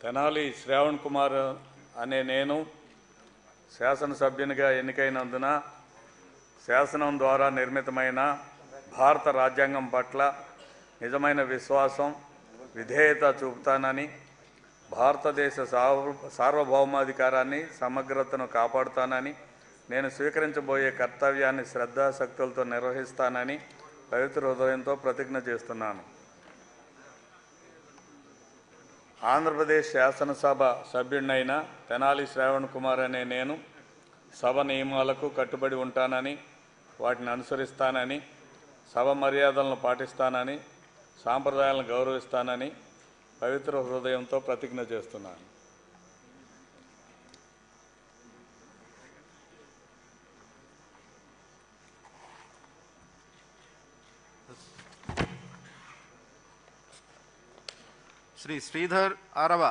తెనాలి శ్రావణ్ కుమార్ అనే నేను శాసనసభ్యునిగా ఎన్నికైనందున శాసనం ద్వారా నిర్మితమైన భారత రాజ్యాంగం పట్ల నిజమైన విశ్వాసం, విధేయత చూపుతానని, భారతదేశ సార్వభౌమాధికారాన్ని, సమగ్రతను కాపాడుతానని, నేను స్వీకరించబోయే కర్తవ్యాన్ని శ్రద్ధాశక్తులతో నిర్వహిస్తానని పవిత్ర హృదయంతో ప్రతిజ్ఞ చేస్తున్నాను. ఆంధ్రప్రదేశ్ శాసనసభ సభ్యుడినైన తెనాలి శ్రావణ్ కుమార్ అనే నేను సభ నియమాలకు కట్టుబడి ఉంటానని, వాటిని అనుసరిస్తానని, సభ మర్యాదలను పాటిస్తానని, సాంప్రదాయాలను గౌరవిస్తానని పవిత్ర హృదయంతో ప్రతిజ్ఞ చేస్తున్నాను. శ్రీ శ్రీధర్ ఆరవ